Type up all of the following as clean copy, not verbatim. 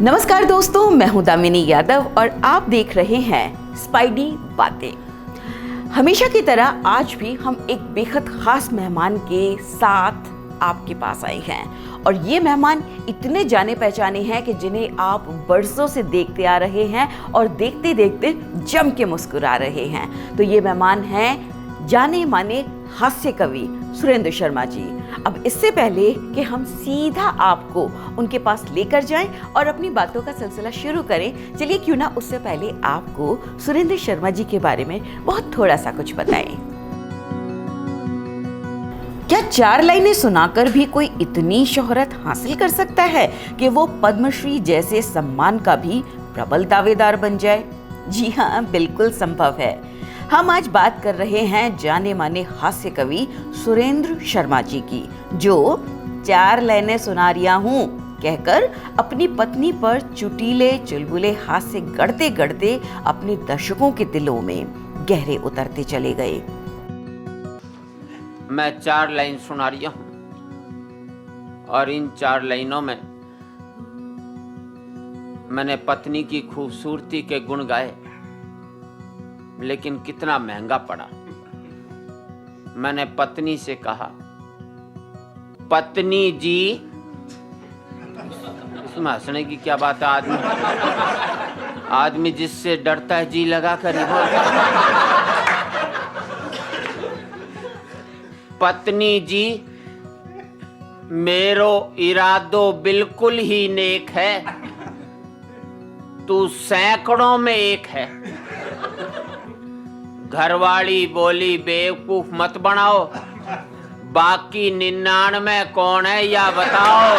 नमस्कार दोस्तों, मैं हूं दामिनी यादव और आप देख रहे हैं स्पाइडी बातें। हमेशा की तरह आज भी हम एक बेहद खास मेहमान के साथ आपके पास आए हैं और ये मेहमान इतने जाने पहचाने हैं कि जिन्हें आप बरसों से देखते आ रहे हैं और देखते देखते जम के मुस्कुरा रहे हैं। तो ये मेहमान हैं जाने माने हास्य कवि सुरेंद्र शर्मा जी। अब इससे पहले कि हम सीधा आपको उनके पास लेकर जाएं और अपनी बातों का सिलसिला शुरू करें, चलिए क्यों ना उससे पहले आपको सुरेंद्र शर्मा जी के बारे में बहुत थोड़ा सा कुछ बताएं। क्या 4 लाइनें सुनाकर भी कोई इतनी शोहरत हासिल कर सकता है कि वो पद्मश्री जैसे सम्मान का भी प्रबल दावेदार बन जाए? जी हाँ, बिल्कुल संभव है। हम आज बात कर रहे हैं जाने माने हास्य कवि सुरेंद्र शर्मा जी की, जो 4 लाइनें सुना रिया हूँ कहकर अपनी पत्नी पर चुटीले चुलबुले हास्य गढ़ते गढ़ते अपने दर्शकों के दिलों में गहरे उतरते चले गए। मैं 4 लाइन सुना रही हूँ और इन 4 लाइनों में मैंने पत्नी की खूबसूरती के गुण गाए, लेकिन कितना महंगा पड़ा। मैंने पत्नी से कहा, पत्नी जी, इसमें हंसने की क्या बात है? आदमी जिससे डरता है जी लगा कर ही बोलता। पत्नी जी, मेरो इरादो बिल्कुल ही नेक है, तू सैकड़ों में एक है। घरवाली बोली, बेवकूफ मत बनाओ, बाकी 99 कौन है या बताओ।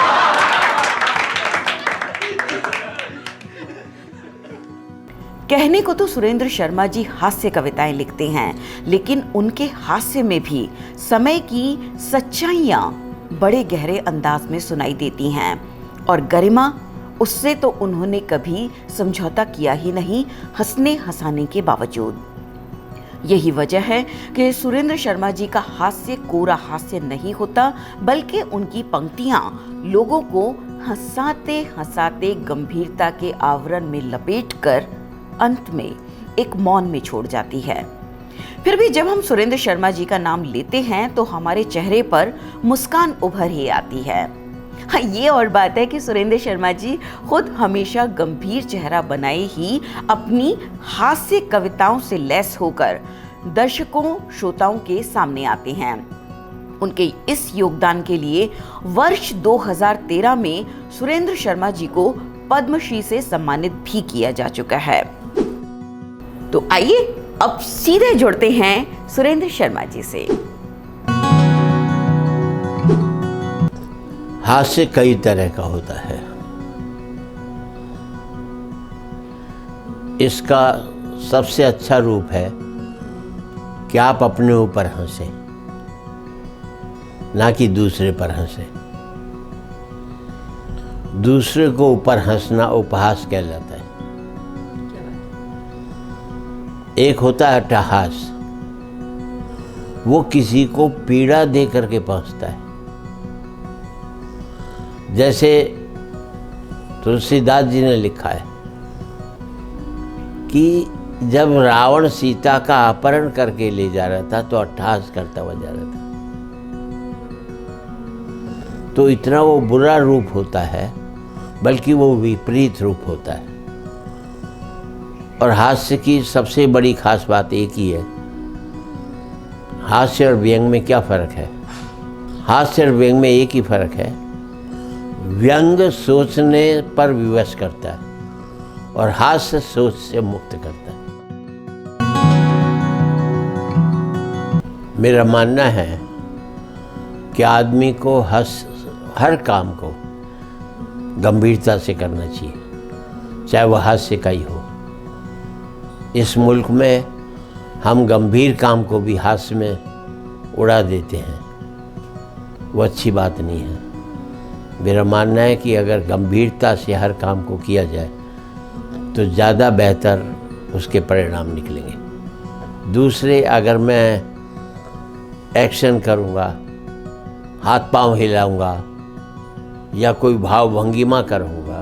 कहने को तो सुरेंद्र शर्मा जी हास्य कविताएं लिखते हैं, लेकिन उनके हास्य में भी समय की सच्चाइयां बड़े गहरे अंदाज में सुनाई देती हैं और गरिमा, उससे तो उन्होंने कभी समझौता किया ही नहीं, हंसने हंसाने के बावजूद। यही वजह है कि सुरेंद्र शर्मा जी का हास्य कोरा हास्य नहीं होता, बल्कि उनकी पंक्तियां लोगों को हंसाते हंसाते गंभीरता के आवरण में लपेटकर अंत में एक मौन में छोड़ जाती है। फिर भी जब हम सुरेंद्र शर्मा जी का नाम लेते हैं तो हमारे चेहरे पर मुस्कान उभर ही आती है। हाँ, ये और बात है कि सुरेंद्र शर्मा जी खुद हमेशा गंभीर चेहरा बनाए ही अपनी हास्य कविताओं से लैस होकर दर्शकों श्रोताओं के सामने आते हैं। उनके इस योगदान के लिए वर्ष 2013 में सुरेंद्र शर्मा जी को पद्मश्री से सम्मानित भी किया जा चुका है। तो आइए अब सीधे जुड़ते हैं सुरेंद्र शर्मा जी से। हास्य कई तरह का होता है। इसका सबसे अच्छा रूप है कि आप अपने ऊपर हंसें, ना कि दूसरे पर हंसें। दूसरे को ऊपर हंसना उपहास कहलाता है। एक होता है अट्टहास, वो किसी को पीड़ा दे करके पहुंचता है। जैसे तुलसीदास जी ने लिखा है कि जब रावण सीता का अपहरण करके ले जा रहा था तो अट्टहास करता हुआ जा रहा था। तो इतना वो बुरा रूप होता है, बल्कि वो विपरीत रूप होता है। और हास्य की सबसे बड़ी खास बात एक ही है। हास्य और व्यंग में क्या फ़र्क है? हास्य और व्यंग में एक ही फ़र्क है, व्यंग सोचने पर विवश करता है और हास्य सोच से मुक्त करता है। मेरा मानना है कि आदमी को हर काम को गंभीरता से करना चाहिए, चाहे वह हास्य का ही हो। इस मुल्क में हम गंभीर काम को भी हास्य में उड़ा देते हैं, वो अच्छी बात नहीं है। मेरा मानना है कि अगर गंभीरता से हर काम को किया जाए तो ज़्यादा बेहतर उसके परिणाम निकलेंगे। दूसरे, अगर मैं एक्शन करूँगा, हाथ पांव हिलाऊंगा या कोई भाव भंगिमा करूँगा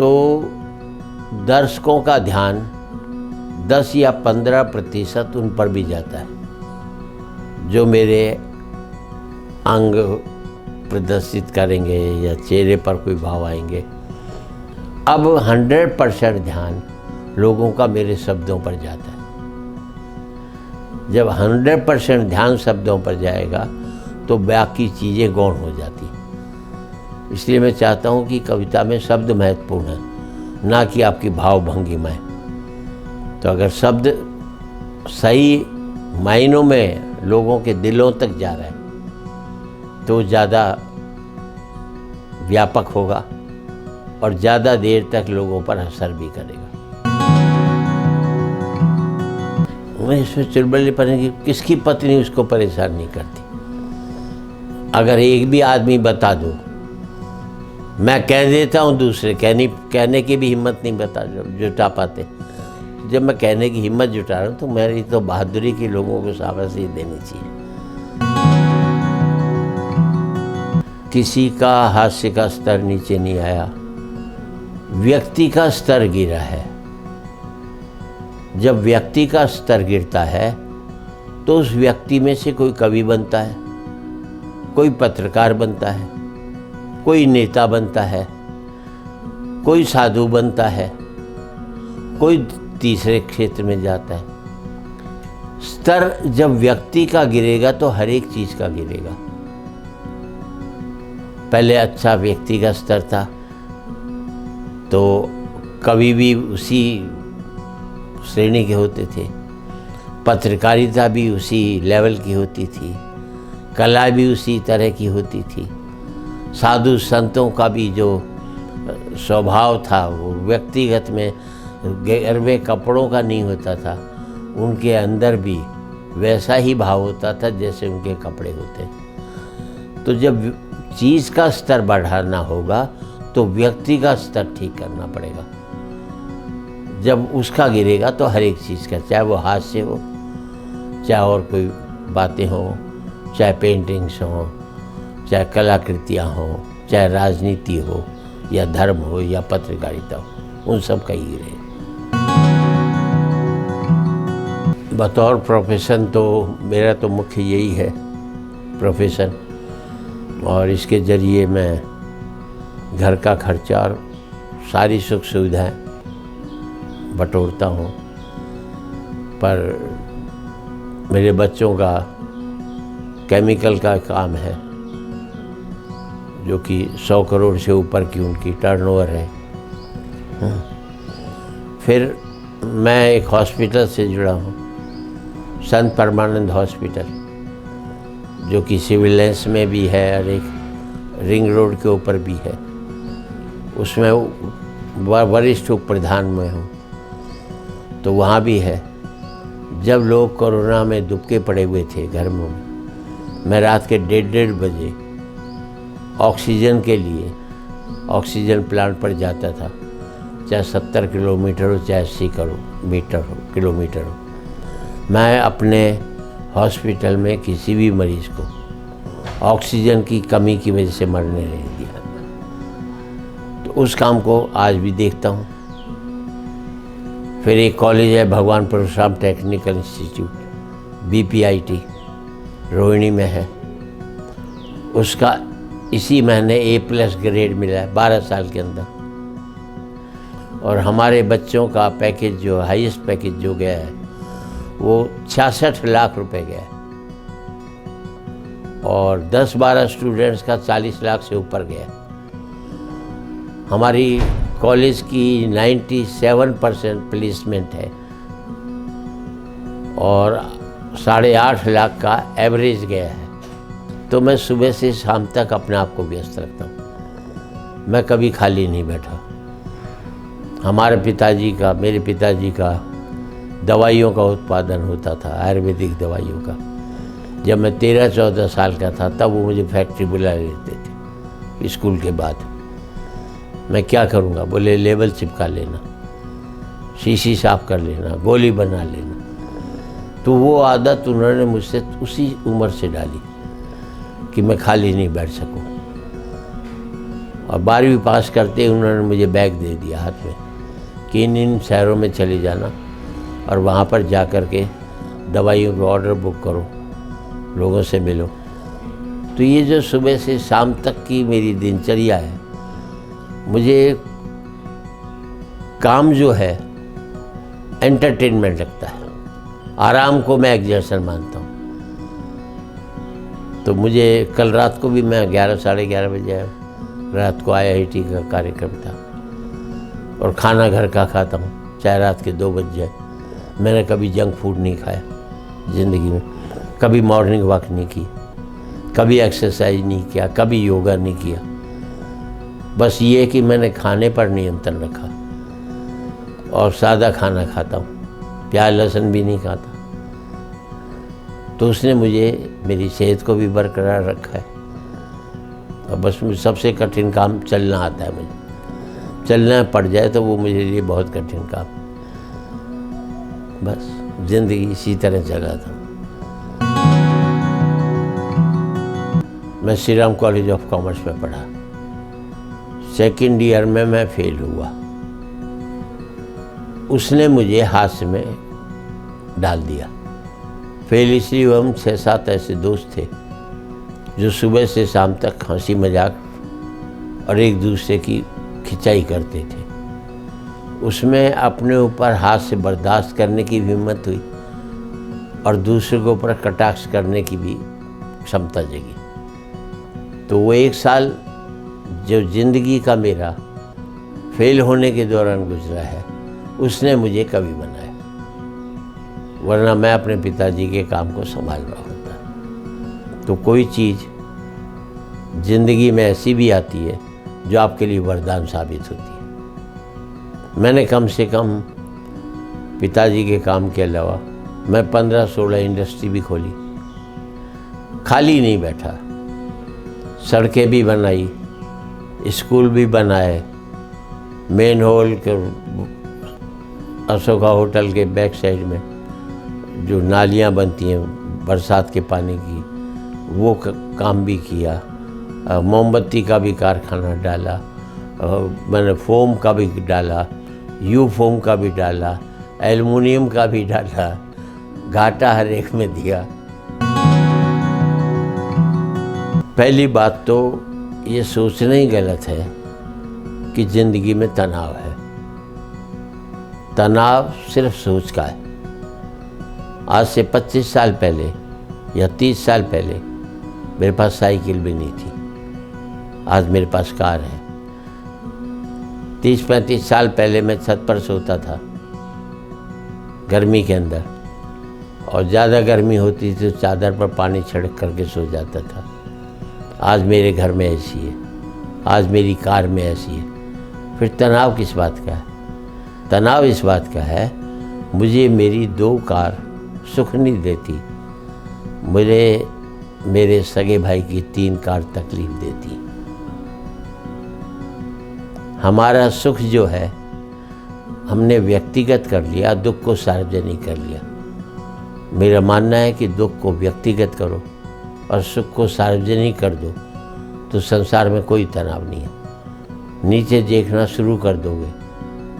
तो दर्शकों का ध्यान 10 या 15% उन पर भी जाता है, जो मेरे अंग प्रदर्शित करेंगे या चेहरे पर कोई भाव आएंगे। अब 100% ध्यान लोगों का मेरे शब्दों पर जाता है। जब 100% ध्यान शब्दों पर जाएगा तो बाकी चीज़ें गौण हो जाती। इसलिए मैं चाहता हूँ कि कविता में शब्द महत्वपूर्ण है, ना कि आपकी भाव भंगिमाएं। तो अगर शब्द सही मायनों में लोगों के दिलों तक जा रहा है तो ज़्यादा व्यापक होगा और ज़्यादा देर तक लोगों पर असर भी करेगा। मैं इसमें चुलबुलापन है कि किसकी पत्नी उसको परेशान नहीं करती। अगर एक भी आदमी बता दो, मैं कह देता हूँ, दूसरे कहने की भी हिम्मत नहीं जुटा पाते। जब मैं कहने की हिम्मत जुटा रहा हूँ तो मेरी तो बहादुरी की लोगों को शाबाशी देनी चाहिए। किसी का हास्य का स्तर नीचे नहीं आया, व्यक्ति का स्तर गिरा है। जब व्यक्ति का स्तर गिरता है तो उस व्यक्ति में से कोई कवि बनता है, कोई पत्रकार बनता है, कोई नेता बनता है, कोई साधु बनता है, कोई तीसरे क्षेत्र में जाता है। स्तर जब व्यक्ति का गिरेगा तो हर एक चीज का गिरेगा। पहले अच्छा व्यक्ति का स्तर था तो कवि भी उसी श्रेणी के होते थे, पत्रकारिता भी उसी लेवल की होती थी, कला भी उसी तरह की होती थी। साधु संतों का भी जो स्वभाव था वो व्यक्तिगत में गिरवे कपड़ों का नहीं होता था, उनके अंदर भी वैसा ही भाव होता था जैसे उनके कपड़े होते। तो जब चीज़ का स्तर बढ़ाना होगा तो व्यक्ति का स्तर ठीक करना पड़ेगा। जब उसका गिरेगा तो हर एक चीज़ का, चाहे वो हास्य हो, चाहे और कोई बातें हो, चाहे पेंटिंग्स हो, चाहे कलाकृतियाँ हो, चाहे राजनीति हो या धर्म हो या पत्रकारिता हो, उन सब का ही गिरेगा। बतौर प्रोफेशन तो मेरा तो मुख्य यही है प्रोफेशन, और इसके ज़रिए मैं घर का खर्चा और सारी सुख सुविधाएं बटोरता हूँ। पर मेरे बच्चों का केमिकल का काम है जो कि 100 करोड़ से ऊपर की उनकी टर्नओवर है। फिर मैं एक हॉस्पिटल से जुड़ा हूँ, संत परमानंद हॉस्पिटल, जो कि सिविल लाइंस में भी है और एक रिंग रोड के ऊपर भी है। उसमें वरिष्ठ उप प्रधान में हूँ, तो वहाँ भी है। जब लोग कोरोना में दुबके पड़े हुए थे घर में, मैं रात के 1:30 बजे ऑक्सीजन के लिए ऑक्सीजन प्लांट पर जाता था, चाहे 70 किलोमीटर हो चाहे 80 किलोमीटर हो। मैं अपने हॉस्पिटल में किसी भी मरीज़ को ऑक्सीजन की कमी की वजह से मरने नहीं दिया। तो उस काम को आज भी देखता हूँ। फिर एक कॉलेज है Bhagwan Parshuram technical institute, BPIT, Rohini में है। उसका इसी महीने A+ ग्रेड मिला है 12 साल के अंदर। और हमारे बच्चों का पैकेज जो हाईएस्ट पैकेज जो गया है वो 66 लाख रुपए गया है, और 10-12 स्टूडेंट्स का 40 लाख से ऊपर गया। हमारी कॉलेज की 97% प्लेसमेंट है और 8.5 लाख का एवरेज गया है। तो मैं सुबह से शाम तक अपने आप को व्यस्त रखता हूँ, मैं कभी खाली नहीं बैठा। मेरे पिताजी का दवाइयों का उत्पादन होता था, आयुर्वेदिक दवाइयों का। जब मैं 13-14 साल का था तब वो मुझे फैक्ट्री बुला लेते थे स्कूल के बाद। मैं क्या करूँगा, बोले लेबल चिपका लेना, शीशी साफ कर लेना, गोली बना लेना। तो वो आदत उन्होंने मुझसे उसी उम्र से डाली कि मैं खाली नहीं बैठ सकूं। और 12वीं पास करते ही उन्होंने मुझे बैग दे दिया हाथ में कि इन शहरों में चले जाना और वहाँ पर जा कर के दवाइयों का ऑर्डर बुक करो, लोगों से मिलो। तो ये जो सुबह से शाम तक की मेरी दिनचर्या है, मुझे काम जो है एंटरटेनमेंट लगता है, आराम को मैं एग्जर्शन मानता हूँ। तो मुझे कल रात को भी मैं 11 साढ़े 11 बजे आया, रात को IIT का कार्यक्रम था और खाना घर का खाता हूँ, चाहे रात के 2 बज जाए। मैंने कभी जंक फूड नहीं खाया ज़िंदगी में, कभी मॉर्निंग वॉक नहीं की, कभी एक्सरसाइज नहीं किया, कभी योगा नहीं किया। बस ये कि मैंने खाने पर नियंत्रण रखा और सादा खाना खाता हूँ, प्याज लहसुन भी नहीं खाता। तो उसने मुझे मेरी सेहत को भी बरकरार रखा है। और बस मुझे सबसे कठिन काम चलना आता है। मुझे चलना पड़ जाए तो वो मेरे लिए बहुत कठिन काम। बस ज़िंदगी इसी तरह चलाता हूँ। मैं Shri Ram college of commerce में पढ़ा। सेकंड ईयर में मैं फेल हुआ। उसने मुझे हाथ में डाल दिया। फेल इसलिए हम 6-7 ऐसे दोस्त थे जो सुबह से शाम तक हंसी मजाक और एक दूसरे की खिंचाई करते थे। उसमें अपने ऊपर हाथ से बर्दाश्त करने की भी हिम्मत हुई और दूसरे के ऊपर कटाक्ष करने की भी क्षमता जगी। तो वो 1 साल जो ज़िंदगी का मेरा फेल होने के दौरान गुजरा है, उसने मुझे कवि बनाया, वरना मैं अपने पिताजी के काम को संभाल रहा होता। तो कोई चीज़ ज़िंदगी में ऐसी भी आती है जो आपके लिए वरदान साबित होती है। मैंने कम से कम पिताजी के काम के अलावा मैं 15-16 इंडस्ट्री भी खोली, खाली नहीं बैठा। सड़कें भी बनाई, स्कूल भी बनाए, मेन हॉल के अशोका होटल के बैक साइड में जो नालियाँ बनती हैं बरसात के पानी की, वो काम भी किया। मोमबत्ती का भी कारखाना डाला, मैंने फोम का भी डाला, यू फोम का भी डाला, एल्युमिनियम का भी डाला, घाटा हर एक में दिया। पहली बात तो ये सोचना ही गलत है कि ज़िंदगी में तनाव है। तनाव सिर्फ सोच का है। आज से 25 साल पहले या 30 साल पहले मेरे पास साइकिल भी नहीं थी, आज मेरे पास कार है। 30-35 साल पहले मैं छत पर सोता था गर्मी के अंदर, और ज़्यादा गर्मी होती थी तो चादर पर पानी छिड़क करके सो जाता था। आज मेरे घर में ऐसी है, आज मेरी कार में ऐसी है। फिर तनाव किस बात का है? तनाव इस बात का है, मुझे मेरी 2 कार सुख नहीं देती, मेरे सगे भाई की 3 कार तकलीफ देती। हमारा सुख जो है हमने व्यक्तिगत कर लिया, दुख को सार्वजनिक कर लिया। मेरा मानना है कि दुख को व्यक्तिगत करो और सुख को सार्वजनिक कर दो तो संसार में कोई तनाव नहीं है। नीचे देखना शुरू कर दोगे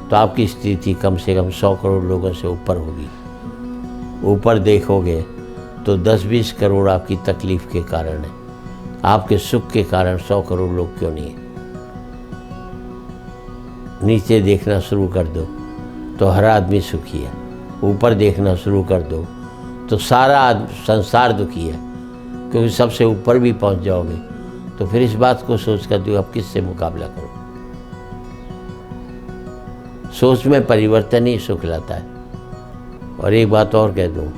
तो आपकी स्थिति कम से कम 100 करोड़ लोगों से ऊपर होगी। ऊपर देखोगे तो 10-20 करोड़ आपकी तकलीफ के कारण है, आपके सुख के कारण 100 करोड़ लोग क्यों नहीं है। नीचे देखना शुरू कर दो तो हर आदमी सुखी है, ऊपर देखना शुरू कर दो तो सारा संसार दुखी है, क्योंकि सबसे ऊपर भी पहुंच जाओगे तो फिर इस बात को सोच कर दो अब किससे मुकाबला करो। सोच में परिवर्तन ही सुख लाता है। और एक बात और कह दूँ,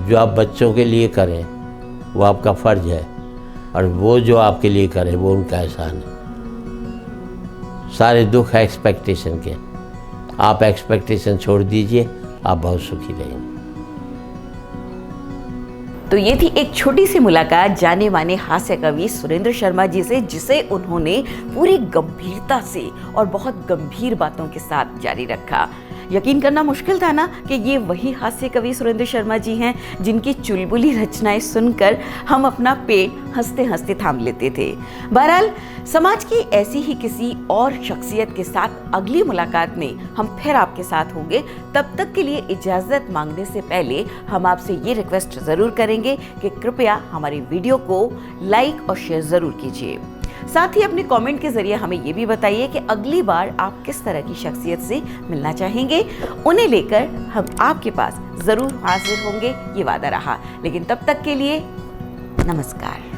जो आप बच्चों के लिए करें वो आपका फ़र्ज है, और वो जो आपके लिए करें वो उनका एहसान है। सारे दुख है एक्सपेक्टेशन के। आप एक्सपेक्टेशन छोड़ दीजिए, आप बहुत सुखी रहेंगे। तो ये थी एक छोटी सी मुलाकात जाने माने हास्य कवि सुरेंद्र शर्मा जी से, जिसे उन्होंने पूरी गंभीरता से और बहुत गंभीर बातों के साथ जारी रखा। यकीन करना मुश्किल था ना कि ये वही हास्य कवि सुरेंद्र शर्मा जी हैं जिनकी चुलबुली रचनाएं सुनकर हम अपना पेट हंसते हंसते थाम लेते थे। बहरहाल समाज की ऐसी ही किसी और शख्सियत के साथ अगली मुलाकात में हम फिर आपके साथ होंगे। तब तक के लिए इजाज़त मांगने से पहले हम आपसे ये रिक्वेस्ट ज़रूर करेंगे कि कृपया हमारी वीडियो को लाइक और शेयर ज़रूर कीजिए। साथ ही अपने कमेंट के जरिए हमें ये भी बताइए कि अगली बार आप किस तरह की शख्सियत से मिलना चाहेंगे। उन्हें लेकर हम आपके पास ज़रूर हाजिर होंगे, ये वादा रहा। लेकिन तब तक के लिए नमस्कार।